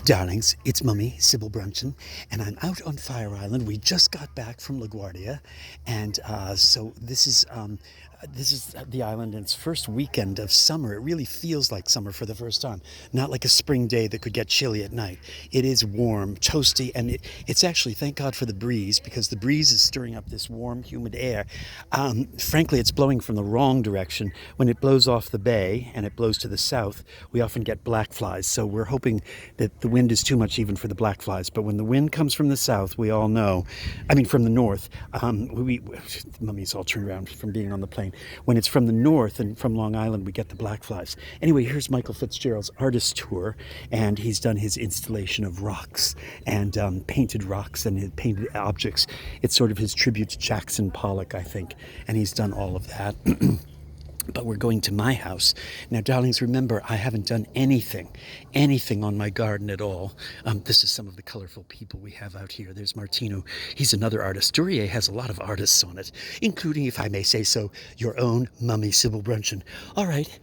Darlings, it's Mummy, Sybil Brunson, and I'm out on Fire Island. We just got back from LaGuardia, and so this is the island in its first weekend of summer. It really feels like summer for the first time, not like a spring day that could get chilly at night. It is warm, toasty, and it's actually, thank God for the breeze, because the breeze is stirring up this warm, humid air. Frankly, it's blowing from the wrong direction. When it blows off the bay and it blows to the south, we often get black flies, so we're hoping that the wind is too much even for the black flies. But when the wind comes from the south, we all know, I mean from the north, Mummy's all turned around from being on the plane. When it's from the north and from Long Island, we get the black flies. Anyway, here's Michael Fitzgerald's artist tour, and he's done his installation of rocks and painted rocks and painted objects. It's sort of his tribute to Jackson Pollock, I think, and he's done all of that. But we're going to my house. Now, darlings, remember, I haven't done anything on my garden at all. This is some of the colorful people we have out here. There's Martino. He's another artist. Tour-ette has a lot of artists on it, including, if I may say so, your own Mummy, Sybil Brunson. All right,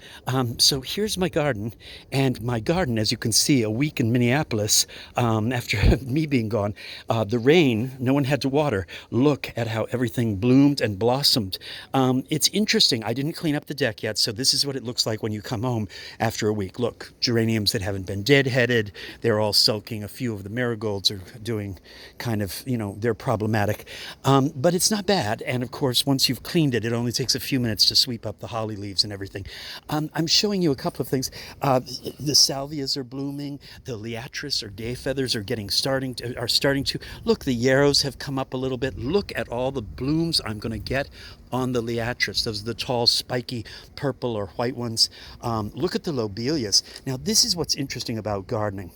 so here's my garden. And my garden, as you can see, a week in Minneapolis, after me being gone, the rain, no one had to water. Look at how everything bloomed and blossomed. It's interesting. I didn't clean up the deck yet, so this is what it looks like when you come home after a week. Look, geraniums that haven't been deadheaded, they're all sulking. A few of the marigolds are doing kind of, they're problematic, but it's not bad. And of course, once you've cleaned it, it only takes a few minutes to sweep up the holly leaves and everything. I'm showing you a couple of things. The salvias are blooming, the liatris or day feathers are starting to look. The yarrows have come up a little bit. Look at all the blooms I'm going to get on the liatris. Those are the tall, spiky purple or white ones. Look at the lobelias. Now, this is what's interesting about gardening.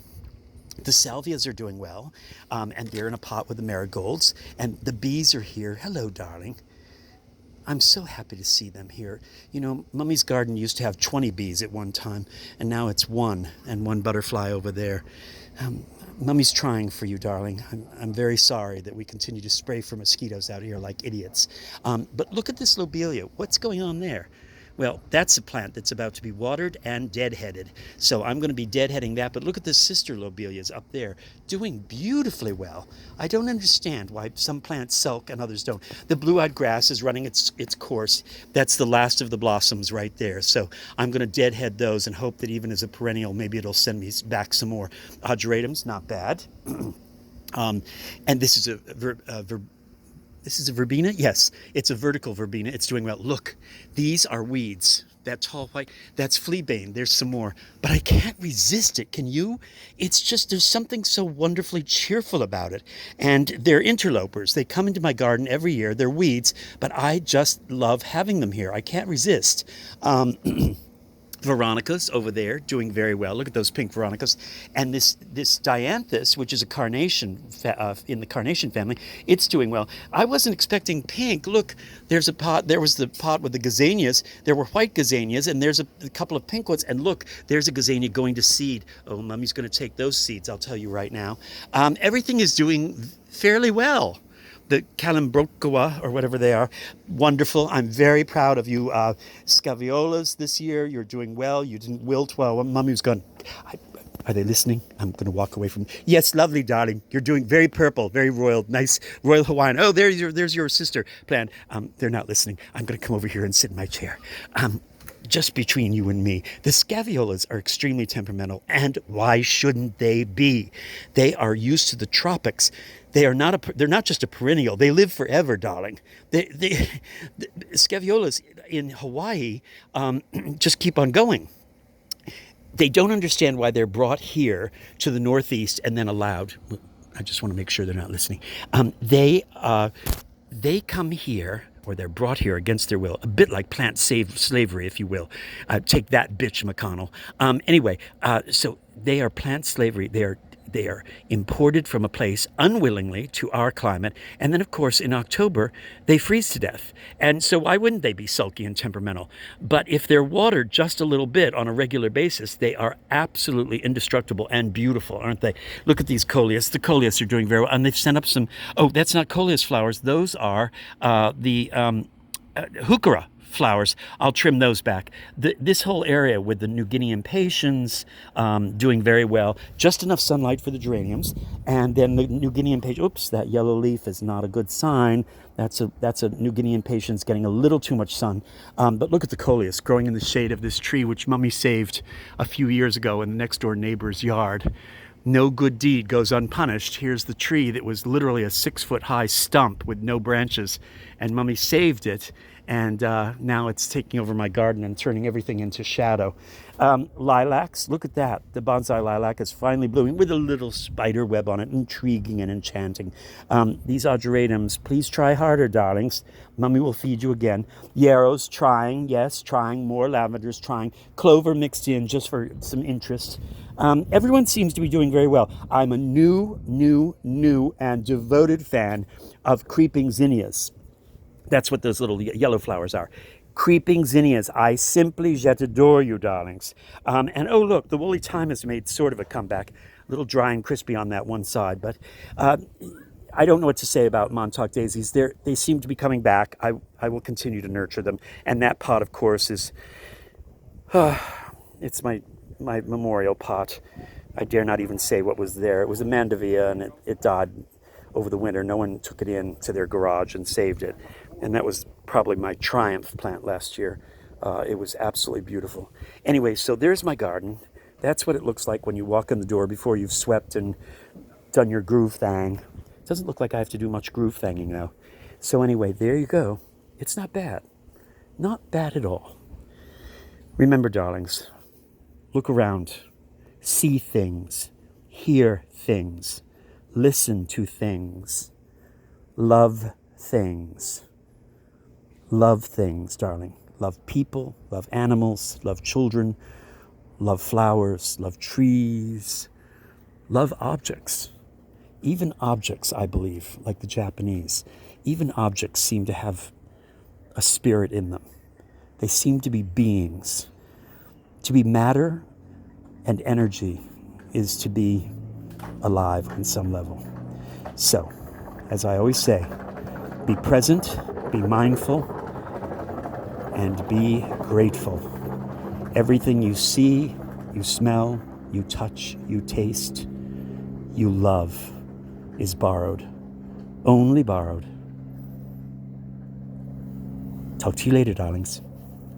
The salvias are doing well, and they're in a pot with the marigolds, and the bees are here. Hello, darling. I'm so happy to see them here. Mummy's garden used to have 20 bees at one time, and now it's one, and one butterfly over there. Mummy's trying for you, darling. I'm very sorry that we continue to spray for mosquitoes out here like idiots. But look at this lobelia. What's going on there? Well, that's a plant that's about to be watered and deadheaded. So I'm going to be deadheading that. But look at the sister lobelias up there, doing beautifully well. I don't understand why some plants sulk and others don't. The blue-eyed grass is running its course. That's the last of the blossoms right there. So I'm going to deadhead those and hope that even as a perennial, maybe it'll send me back some more. Geraniums, not bad. And this is This is a verbena? Yes, it's a vertical verbena. It's doing well. Look, these are weeds. That tall white, that's fleabane. There's some more. But I can't resist it. Can you? It's just, there's something so wonderfully cheerful about it. And they're interlopers. They come into my garden every year. They're weeds, but I just love having them here. I can't resist. Veronicas over there doing very well. Look at those pink Veronicas. And this dianthus, which is a carnation in the carnation family, it's doing well. I wasn't expecting pink. Look, there's a pot. There was the pot with the gazanias. There were white gazanias, and there's a couple of pink ones. And look, there's a gazania going to seed. Oh, Mummy's going to take those seeds, I'll tell you right now. Everything is doing fairly well. The Calimbrocoa, or whatever they are, wonderful. I'm very proud of you. Scaviolas this year, you're doing well. You didn't wilt well. Mummy was gone. Are they listening? I'm going to walk away from. Yes, lovely, darling. You're doing very purple, very royal, nice Royal Hawaiian. Oh, there's your sister plant. They're not listening. I'm going to come over here and sit in my chair. Just between you and me, the scaviolas are extremely temperamental, and why shouldn't they be? They are used to the tropics. They're not just a perennial. They live forever, darling. The scaviolas in Hawaii just keep on going. They don't understand why they're brought here to the Northeast and then allowed. I just want to make sure they're not listening. They come here, or they're brought here against their will, a bit like plant slavery, if you will. Take that, bitch, McConnell. Anyway, so they are plant slavery. They are imported from a place unwillingly to our climate. And then, of course, in October, they freeze to death. And so why wouldn't they be sulky and temperamental? But if they're watered just a little bit on a regular basis, they are absolutely indestructible and beautiful, aren't they? Look at these coleus. The coleus are doing very well. And they've sent up some, that's not coleus flowers. Those are the heuchera flowers. I'll trim those back. This whole area with the New Guinea impatiens doing very well. Just enough sunlight for the geraniums. And then the New Guinea impatiens, oops, that yellow leaf is not a good sign. That's a New Guinea impatiens getting a little too much sun. But look at the coleus growing in the shade of this tree, which Mummy saved a few years ago in the next door neighbor's yard. No good deed goes unpunished. Here's the tree that was literally a 6-foot high stump with no branches, and Mummy saved it, and now it's taking over my garden and turning everything into shadow. Lilacs, look at that. The bonsai lilac is finally blooming with a little spider web on it, intriguing and enchanting. These argyratums, please try harder, darlings. Mummy will feed you again. Yarrows, trying, yes, trying more. Lavenders, trying. Clover mixed in just for some interest. Everyone seems to be doing very well. I'm a new and devoted fan of creeping zinnias. That's what those little yellow flowers are. Creeping zinnias. I simply jet adore you, darlings. And oh, look, the woolly thyme has made sort of a comeback. A little dry and crispy on that one side. But I don't know what to say about Montauk daisies. They seem to be coming back. I will continue to nurture them. And that pot, of course, is... it's my memorial pot. I dare not even say what was there. It was a mandevilla, and it died over the winter. No one took it in to their garage and saved it. And that was probably my triumph plant last year. It was absolutely beautiful. Anyway, so there's my garden. That's what it looks like when you walk in the door before you've swept and done your groove thang. It doesn't look like I have to do much groove thanging though. So anyway, there you go. It's not bad. Not bad at all. Remember, darlings, look around, see things, hear things, listen to things, love things. Love things, darling. Love people, love animals, love children, love flowers, love trees, love objects. Even objects, I believe, like the Japanese, even objects seem to have a spirit in them. They seem to be beings. To be matter and energy is to be alive on some level. So, as I always say, be present, be mindful, and be grateful. Everything you see, you smell, you touch, you taste, you love is borrowed. Only borrowed. Talk to you later, darlings.